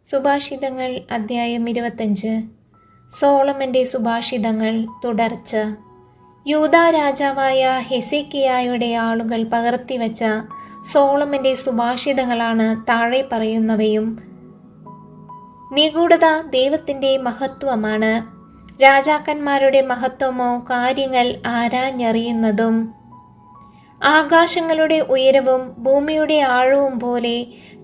സുഭാഷിതങ്ങൾ അധ്യായം 25. സോളമന്റെ സുഭാഷിതങ്ങൾ തുടർച്ച. യൂദാ രാജാവായ ഹെസെക്കിയായുടെ ആളുകൾ പകർത്തിവെച്ച സോളമന്റെ സുഭാഷിതങ്ങളാണ് താഴെ പറയുന്നവയും. നിഗൂഢത ദൈവത്തിൻ്റെ മഹത്വമാണ്. രാജാക്കന്മാരുടെ മഹത്വമോ കാര്യങ്ങൾ ആരാഞ്ഞറിയുന്നതും. ആകാശങ്ങളുടെ ഉയരവും ഭൂമിയുടെ ആഴവും പോലെ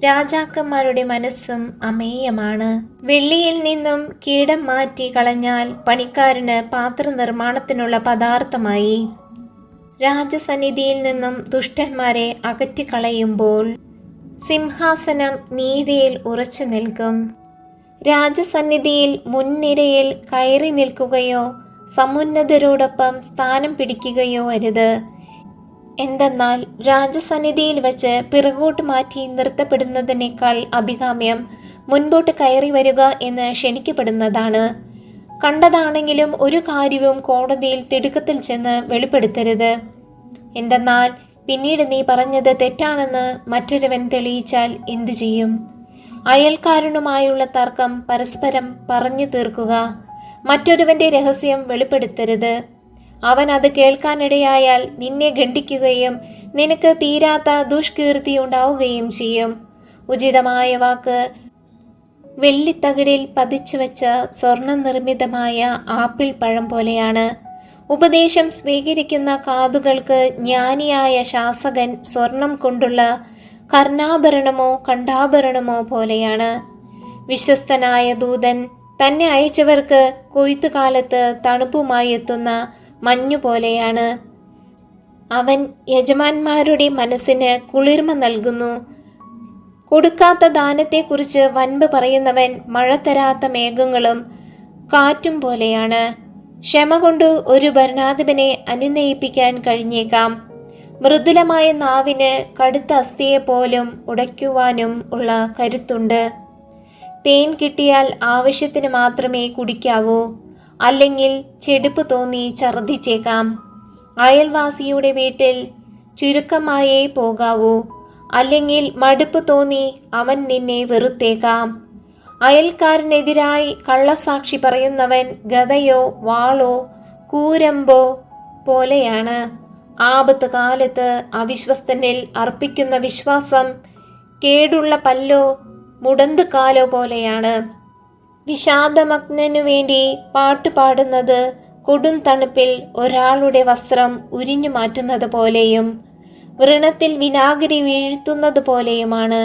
രാജാക്കന്മാരുടെ മനസ്സും അമേയമാണ്. വെള്ളിയിൽ നിന്നും കീടം മാറ്റി കളഞ്ഞാൽ പണിക്കാരന് പാത്രനിർമ്മാണത്തിനുള്ള പദാർത്ഥമായി. രാജസന്നിധിയിൽ നിന്നും ദുഷ്ടന്മാരെ അകറ്റിക്കളയുമ്പോൾ സിംഹാസനം നീതിയിൽ ഉറച്ചു നിൽക്കും. രാജസന്നിധിയിൽ മുൻനിരയിൽ കയറി നിൽക്കുകയോ സമുന്നതരോടൊപ്പം സ്ഥാനം പിടിക്കുകയോ അരുത്. എന്തെന്നാൽ രാജസന്നിധിയിൽ വച്ച് പിറകോട്ട് മാറ്റി നിർത്തപ്പെടുന്നതിനേക്കാൾ അഭികാമ്യം മുൻപോട്ട് കയറി വരിക എന്ന് ക്ഷണിക്കപ്പെടുന്നതാണ്. കണ്ടതാണെങ്കിലും ഒരു കാര്യവും കോടതിയിൽ തിടുക്കത്തിൽ ചെന്ന് വെളിപ്പെടുത്തരുത്. എന്തെന്നാൽ പിന്നീട് നീ പറഞ്ഞത് തെറ്റാണെന്ന് മറ്റൊരുവൻ തെളിയിച്ചാൽ എന്തു ചെയ്യും? അയൽക്കാരനുമായുള്ള തർക്കം പരസ്പരം പറഞ്ഞു തീർക്കുക. മറ്റൊരുവന്റെ രഹസ്യം വെളിപ്പെടുത്തരുത്. അവൻ അത് കേൾക്കാനിടയായാൽ നിന്നെ ഖണ്ഡിക്കുകയും നിനക്ക് തീരാത്ത ദുഷ്കീർത്തി ഉണ്ടാവുകയും ചെയ്യും. ഉചിതമായ വാക്ക് വെള്ളിത്തകിടിൽ പതിച്ചു വെച്ച സ്വർണം നിർമ്മിതമായ ആപ്പിൾ പഴം പോലെയാണ്. ഉപദേശം സ്വീകരിക്കുന്ന കാതുകൾക്ക് ജ്ഞാനിയായ ശാസകൻ സ്വർണം കൊണ്ടുള്ള കർണാഭരണമോ കണ്ഠാഭരണമോ പോലെയാണ്. വിശ്വസ്തനായ ദൂതൻ തന്നെ അയച്ചവർക്ക് കൊയ്ത്തുകാലത്ത് തണുപ്പുമായി എത്തുന്ന മഞ്ഞുപോലെയാണ്. അവൻ യജമാന്മാരുടെ മനസ്സിന് കുളിർമ നൽകുന്നു. കൊടുക്കാത്ത ദാനത്തെക്കുറിച്ച് വൻപ് പറയുന്നവൻ മഴ തരാത്ത മേഘങ്ങളും കാറ്റും പോലെയാണ്. ക്ഷമ കൊണ്ട് ഒരു ഭരണാധിപനെ അനുനയിപ്പിക്കാൻ കഴിഞ്ഞേക്കാം. മൃദുലമായ നാവിന് കടുത്ത അസ്ഥിയെപ്പോലും ഉടയ്ക്കുവാനും ഉള്ള കരുത്തുണ്ട്. തേൻ കിട്ടിയാൽ ആവശ്യത്തിന് മാത്രമേ കുടിക്കാവൂ, അല്ലെങ്കിൽ ചെടുപ്പ് തോന്നി ഛർദ്ദിച്ചേക്കാം. അയൽവാസിയുടെ വീട്ടിൽ ചുരുക്കമായേ പോകാവൂ, അല്ലെങ്കിൽ മടുപ്പ് തോന്നി അവൻ നിന്നെ വെറുത്തേക്കാം. അയൽക്കാരനെതിരായി കള്ളസാക്ഷി പറയുന്നവൻ ഗദയോ വാളോ കൂരമ്പോ പോലെയാണ്. ആപത്ത് കാലത്ത് അവിശ്വസ്തനിൽ അർപ്പിക്കുന്ന വിശ്വാസം കേടുള്ള പല്ലോ മുടന്തുകാലോ പോലെയാണ്. വിഷാദമഗ്നനു വേണ്ടി പാട്ടുപാടുന്നത് കൊടും തണുപ്പിൽ ഒരാളുടെ വസ്ത്രം ഉരിഞ്ഞു മാറ്റുന്നത് പോലെയും വ്രണത്തിൽ വിനാഗിരി വീഴ്ത്തുന്നത് പോലെയുമാണ്.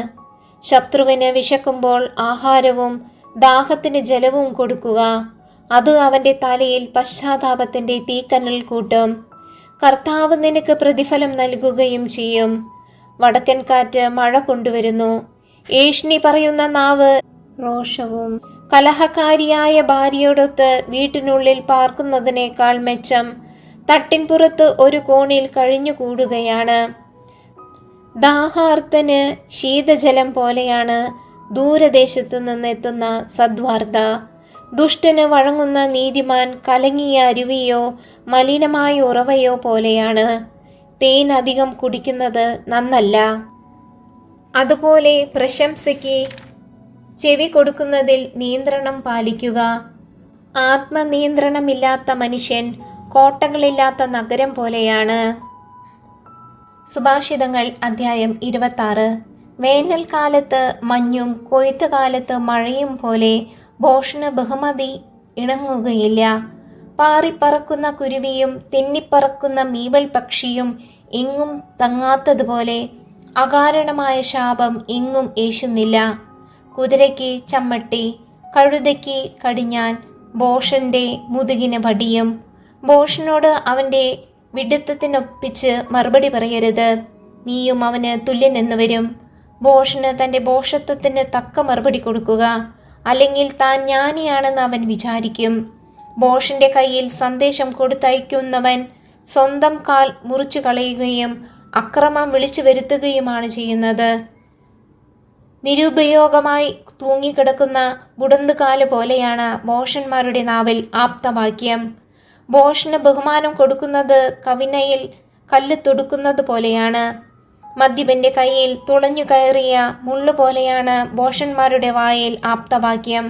ശത്രുവിന് വിശക്കുമ്പോൾ ആഹാരവും ദാഹത്തിന് ജലവും കൊടുക്കുക. അത് അവൻ്റെ തലയിൽ പശ്ചാത്താപത്തിൻ്റെ തീക്കനൽ കൂട്ടും. കർത്താവ് നിനക്ക് പ്രതിഫലം നൽകുകയും ചെയ്യും. വടക്കൻ കാറ്റ് മഴ കൊണ്ടുവരുന്നു. ഏഷ്ണി പറയുന്ന നാവ് രോഷവും. കലഹക്കാരിയായ ഭാര്യയോടൊത്ത് വീട്ടിനുള്ളിൽ പാർക്കുന്നതിനേക്കാൾ മെച്ചം തട്ടിൻപുറത്ത് ഒരു കോണിൽ കഴിഞ്ഞുകൂടുകയാണ്. ദാഹാർത്തന് ശീതജലം പോലെയാണ് ദൂരദേശത്തു നിന്നെത്തുന്ന സദ്വാർത്ത. ദുഷ്ടന് വഴങ്ങുന്ന നീതിമാൻ കലങ്ങിയ അരുവിയോ മലിനമായ ഉറവയോ പോലെയാണ്. തേൻ അധികം കുടിക്കുന്നത് നന്നല്ല. അതുപോലെ പ്രശംസയ്ക്ക് ചെവി കൊടുക്കുന്നതിൽ നിയന്ത്രണം പാലിക്കുക. ആത്മനിയന്ത്രണമില്ലാത്ത മനുഷ്യൻ കോട്ടകളില്ലാത്ത നഗരം പോലെയാണ്. സുഭാഷിതങ്ങൾ അധ്യായം 26. വേനൽക്കാലത്ത് മഞ്ഞും കൊയ്ത്തുകാലത്ത് മഴയും പോലെ ഭോഷന് ബഹുമതി ഇണങ്ങുകയില്ല. പാറിപ്പറക്കുന്ന കുരുവിയും തെന്നിപ്പറക്കുന്ന മീവൽ പക്ഷിയും എങ്ങും തങ്ങാത്തതുപോലെ അകാരണമായ ശാപം എങ്ങും ഏശുന്നില്ല. കുതിരയ്ക്ക് ചമ്മട്ടി, കഴുതയ്ക്ക് കടിഞ്ഞാൻ, ഭോഷന്റെ മുതുകിന് വടിയും. ഭോഷനോട് അവൻ്റെ വിഡ്ഢിത്തത്തിനൊപ്പിച്ച് മറുപടി പറയരുത്, നീയും അവന് തുല്യനെന്ന് വരും. ഭോഷന് തൻ്റെ ഭോഷത്വത്തിന് തക്ക മറുപടി കൊടുക്കുക, അല്ലെങ്കിൽ താൻ ജ്ഞാനിയാണെന്ന് അവൻ വിചാരിക്കും. ഭോഷന്റെ കയ്യിൽ സന്ദേശം കൊടുത്തയക്കുന്നവൻ സ്വന്തം കാൽ മുറിച്ചു കളയുകയും അക്രമം വിളിച്ചു വരുത്തുകയുമാണ് ചെയ്യുന്നത്. നിരുപയോഗമായി തൂങ്ങിക്കിടക്കുന്ന മുടന്തുകാല് പോലെയാണ് ഭോഷന്മാരുടെ നാവിൽ ആപ്തവാക്യം. ഭോഷന് ബഹുമാനം കൊടുക്കുന്നത് കവിനയിൽ കല്ല് തൊടുക്കുന്നത് പോലെയാണ്. മദ്യപന്റെ കയ്യിൽ തുളഞ്ഞു കയറിയ മുള്ളുപോലെയാണ് ഭോഷന്മാരുടെ വായിൽ ആപ്തവാക്യം.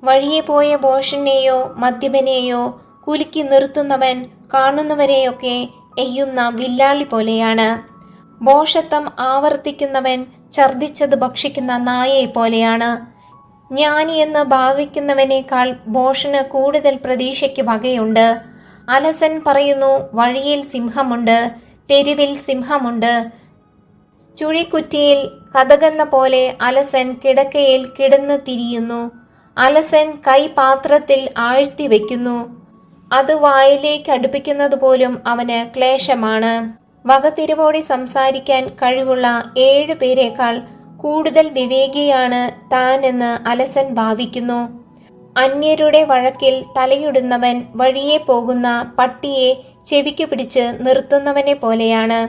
വഴിയെ പോയ ഭോഷനെയോ മദ്യപനെയോ കുലുക്കി നിർത്തുന്നവൻ കാണുന്നവരെയൊക്കെ എയ്യുന്ന വില്ലാളി പോലെയാണ്. ഭോഷത്വം ആവർത്തിക്കുന്നവൻ ഛർദിച്ചത് ഭക്ഷിക്കുന്ന നായയെ പോലെയാണ്. ജ്ഞാനിയെന്ന് ഭാവിക്കുന്നവനേക്കാൾ ഭോഷന് കൂടുതൽ പ്രതീക്ഷയ്ക്ക് വകയുണ്ട്. അലസൻ പറയുന്നു, വഴിയിൽ സിംഹമുണ്ട്, തെരുവിൽ സിംഹമുണ്ട്. ചുഴിക്കുറ്റിയിൽ കതകെന്ന പോലെ അലസൻ കിടക്കയിൽ കിടന്ന് തിരിയുന്നു. അലസൻ കൈ പാത്രത്തിൽ ആഴ്ത്തി വയ്ക്കുന്നു. അത് വായിലേക്ക് അടുപ്പിക്കുന്നത് പോലും അവന് ക്ലേശമാണ്. വകതിരിവോടെ സംസാരിക്കാൻ കഴിവുള്ള 7 പേരേക്കാൾ കൂടുതൽ വിവേകിയാണ് താനെന്ന് അലസൻ ഭാവിക്കുന്നു. അന്യരുടെ വഴക്കിൽ തലയിടുന്നവൻ വഴിയെ പോകുന്ന പട്ടിയെ ചെവിക്ക് പിടിച്ച് നിർത്തുന്നവനെ പോലെയാണ്.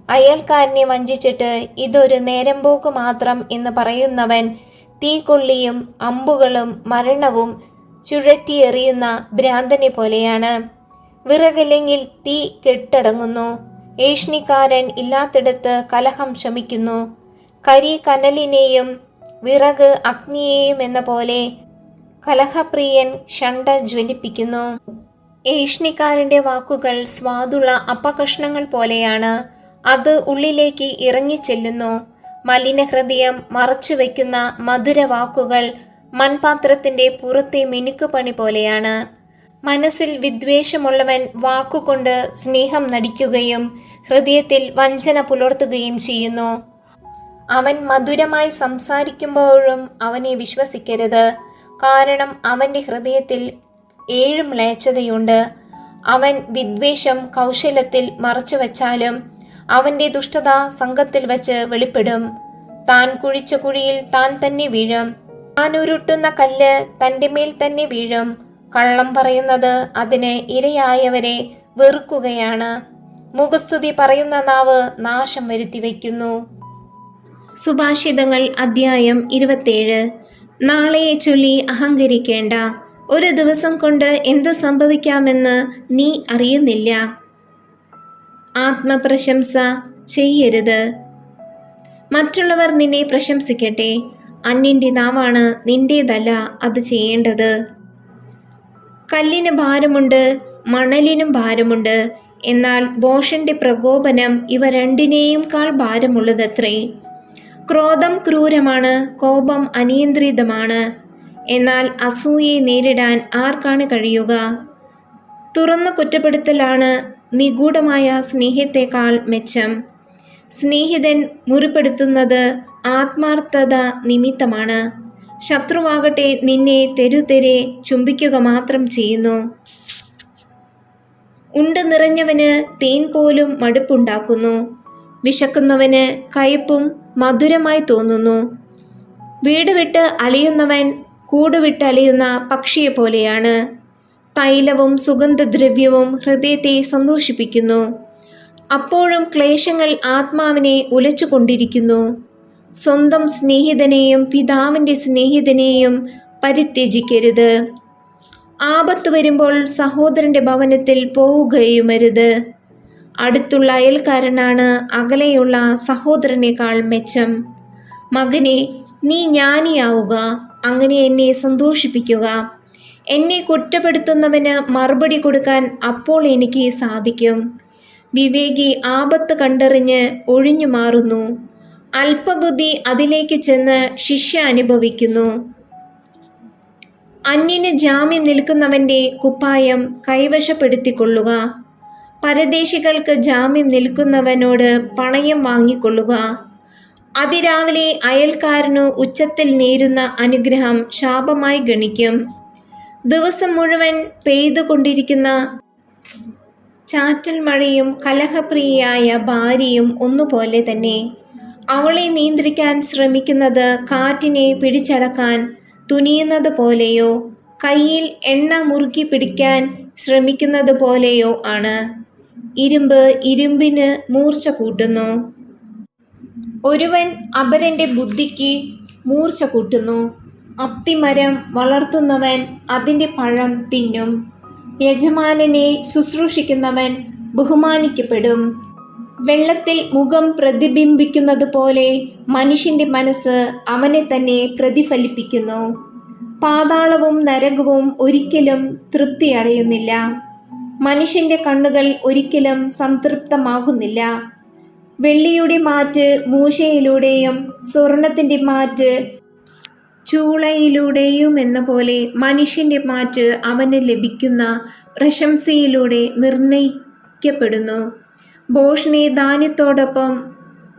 അയൽക്കാരനെ വഞ്ചിച്ചിട്ട് ഇതൊരു നേരമ്പോക്ക് മാത്രം എന്ന് പറയുന്നവൻ തീക്കൊള്ളിയും അമ്പുകളും മരണവും ചുഴറ്റിയെറിയുന്ന ഭ്രാന്തനെ പോലെയാണ്. വിറകില്ലെങ്കിൽ തീ കെട്ടടങ്ങുന്നു. ഏഷ്ണിക്കാരൻ ഇല്ലാത്തിടത്ത് കലഹം ശമിക്കുന്നു. കരി കനലിനെയും വിറക് അഗ്നിയെയും എന്ന പോലെ കലഹപ്രിയൻ ഷണ്ട ജ്വലിപ്പിക്കുന്നു. ഏഷ്ണിക്കാരൻ്റെ വാക്കുകൾ സ്വാദുള്ള അപ്പകഷ്ണങ്ങൾ പോലെയാണ്. അത് ഉള്ളിലേക്ക് ഇറങ്ങിച്ചെല്ലുന്നു. മലിനഹൃദയം മറച്ചു വയ്ക്കുന്ന മധുരവാക്കുകൾ മൺപാത്രത്തിൻ്റെ പുറത്തെ മിനുക്കുപണി പോലെയാണ്. മനസ്സിൽ വിദ്വേഷമുള്ളവൻ വാക്കുകൊണ്ട് സ്നേഹം നടിക്കുകയും ഹൃദയത്തിൽ വഞ്ചന പുലർത്തുകയും ചെയ്യുന്നു. അവൻ മധുരമായി സംസാരിക്കുമ്പോഴും അവനെ വിശ്വസിക്കരുത്. കാരണം അവൻ്റെ ഹൃദയത്തിൽ 7 മ്ലേച്ഛതയുണ്ട്. അവൻ വിദ്വേഷം കൗശലത്തിൽ മറച്ചുവെച്ചാലും അവൻ്റെ ദുഷ്ടത സംഘത്തിൽ വച്ച് വെളിപ്പെടും. താൻ കുഴിച്ച കുഴിയിൽ താൻ തന്നെ വീഴും. താൻ ഉരുട്ടുന്ന കല്ല് തൻ്റെ മേൽ തന്നെ വീഴും. കള്ളം പറയുന്നത് അതിന് ഇരയായവരെ വെറുക്കുകയാണ്. മുഖസ്തുതി പറയുന്ന നാവ് നാശം വരുത്തി വയ്ക്കുന്നു. സുഭാഷിതങ്ങൾ അധ്യായം 27. നാളെയെ ചൊല്ലി അഹങ്കരിക്കേണ്ട. ഒരു ദിവസം കൊണ്ട് എന്ത് സംഭവിക്കാമെന്ന് നീ അറിയുന്നില്ല. ആത്മപ്രശംസ ചെയ്യരുത്. മറ്റുള്ളവർ നിന്നെ പ്രശംസിക്കട്ടെ. അന്യൻ്റെ നാവാണ് നിന്റേതല്ല അത് ചെയ്യേണ്ടത്. കല്ലിന് ഭാരമുണ്ട്, മണലിനും ഭാരമുണ്ട്. എന്നാൽ ഭോഷന്റെ പ്രകോപനം ഇവ രണ്ടിനെയും കാൾ ഭാരമുള്ളതത്രേ. ക്രോധം ക്രൂരമാണ്, കോപം അനിയന്ത്രിതമാണ്. എന്നാൽ അസൂയയെ നേരിടാൻ ആർക്കാണ് കഴിയുക? തുറന്ന കുറ്റപ്പെടുത്തലാണ് നിഗൂഢമായ സ്നേഹത്തെക്കാൾ മെച്ചം. സ്നേഹിതൻ മുറിപ്പെടുത്തുന്നത് ആത്മാർത്ഥത നിമിത്തമാണ്. ശത്രുവാകട്ടെ നിന്നെ തെരുതെരെ ചുംബിക്കുക മാത്രം ചെയ്യുന്നു. ഉണ്ട് നിറഞ്ഞവന് തേൻ പോലും മടുപ്പുണ്ടാക്കുന്നു. വിശക്കുന്നവന് കയ്പും മധുരമായി തോന്നുന്നു. വീട് വിട്ട് അലയുന്നവൻ കൂടുവിട്ട് അലയുന്ന പക്ഷിയെ പോലെയാണ്. തൈലവും സുഗന്ധദ്രവ്യവും ഹൃദയത്തെ സന്തോഷിപ്പിക്കുന്നു. അപ്പോഴും ക്ലേശങ്ങൾ ആത്മാവിനെ ഉലച്ചുകൊണ്ടിരിക്കുന്നു. സ്വന്തം സ്നേഹിതനെയും പിതാവിൻ്റെ സ്നേഹിതനെയും പരിത്യജിക്കരുത്. ആപത്ത് വരുമ്പോൾ സഹോദരൻ്റെ ഭവനത്തിൽ പോവുകയുമരുത്. അടുത്തുള്ള അയൽക്കാരനാണ് അകലെയുള്ള സഹോദരനേക്കാൾ മെച്ചം. മകനെ, നീ ജ്ഞാനിയാവുക, അങ്ങനെ എന്നെ സന്തോഷിപ്പിക്കുക. എന്നെ കുറ്റപ്പെടുത്തുന്നവന് മറുപടി കൊടുക്കാൻ അപ്പോൾ എനിക്ക് സാധിക്കും. വിവേകി ആപത്ത് കണ്ടറിഞ്ഞ് ഒഴിഞ്ഞു മാറുന്നു. അല്പബുദ്ധി അതിലേക്ക് ചെന്ന് ശിക്ഷ അനുഭവിക്കുന്നു. അന്യന് ജാമ്യം നിൽക്കുന്നവൻ്റെ കുപ്പായം കൈവശപ്പെടുത്തിക്കൊള്ളുക. പരദേശികൾക്ക് ജാമ്യം നിൽക്കുന്നവനോട് പണയം വാങ്ങിക്കൊള്ളുക. അതിരാവിലെ അയൽക്കാരനു ഉച്ചത്തിൽ നേരുന്ന അനുഗ്രഹം ശാപമായി ഗണിക്കും. ദിവസം മുഴുവൻ പെയ്തുകൊണ്ടിരിക്കുന്ന ചാറ്റൽ മഴയും കലഹപ്രിയയായ ഭാര്യയും ഒന്നുപോലെ തന്നെ. അവളെ നിയന്ത്രിക്കാൻ ശ്രമിക്കുന്നത് കാറ്റിനെ പിടിച്ചടക്കാൻ തുനിയുന്നത് പോലെയോ കയ്യിൽ എണ്ണ മുറുക്കി പിടിക്കാൻ ശ്രമിക്കുന്നത് പോലെയോ ആണ്. ഇരുമ്പ് ഇരുമ്പിന് മൂർച്ച കൂട്ടുന്നു. ഒരുവൻ അപരൻ്റെ ബുദ്ധിക്ക് മൂർച്ച കൂട്ടുന്നു. അത്തിമരം വളർത്തുന്നവൻ അതിൻ്റെ പഴം തിന്നും. യജമാനനെ ശുശ്രൂഷിക്കുന്നവൻ ബഹുമാനിക്കപ്പെടും. വെള്ളത്തിൽ മുഖം പ്രതിബിംബിക്കുന്നത് പോലെ മനുഷ്യൻ്റെ മനസ്സ് അവനെ തന്നെ പ്രതിഫലിപ്പിക്കുന്നു. പാതാളവും നരകവും ഒരിക്കലും തൃപ്തിയടയുന്നില്ല. മനുഷ്യൻ്റെ കണ്ണുകൾ ഒരിക്കലും സംതൃപ്തമാകുന്നില്ല. വെള്ളിയുടെ മാറ്റ് മൂശയിലൂടെയും സ്വർണത്തിൻ്റെ മാറ്റ് ചൂളയിലൂടെയും എന്ന പോലെ മനുഷ്യൻ്റെ മാറ്റ് അവന് ലഭിക്കുന്ന പ്രശംസയിലൂടെ നിർണയിക്കപ്പെടുന്നു. ഭോഷനെ ധാന്യത്തോടൊപ്പം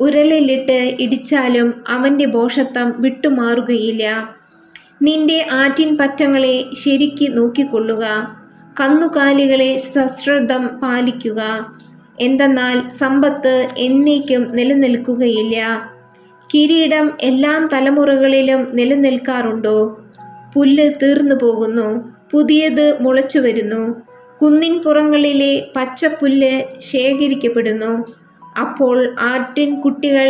ഉരലിലിട്ട് ഇടിച്ചാലും അവൻ്റെ ഭോഷത്വം വിട്ടുമാറുകയില്ല. നിന്റെ ആറ്റിൻ പറ്റങ്ങളെ ശരിക്ക് നോക്കിക്കൊള്ളുക, കന്നുകാലികളെ സശ്രദ്ധം പാലിക്കുക. എന്തെന്നാൽ സമ്പത്ത് എന്നേക്കും നിലനിൽക്കുകയില്ല. കിരീടം എല്ലാ തലമുറകളിലും നിലനിൽക്കാറുണ്ടോ? പുല്ല് തീർന്നു പോകുന്നു, പുതിയത് മുളച്ചു വരുന്നു. കുന്നിൻ പുറങ്ങളിലെ പച്ചപ്പുല്ല് ശേഖരിക്കപ്പെടുന്നു. അപ്പോൾ ആട്ടിൻ കുട്ടികൾ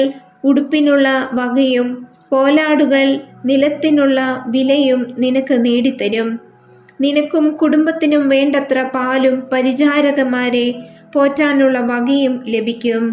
ഉടുപ്പിനുള്ള വകയും കോലാടുകൾ നിലത്തിനുള്ള വിലയും നിനക്ക് നേടിത്തരും. നിനക്കും കുടുംബത്തിനും വേണ്ടത്ര പാലും പരിചാരകന്മാരെ പോറ്റാനുള്ള വകയും ലഭിക്കും.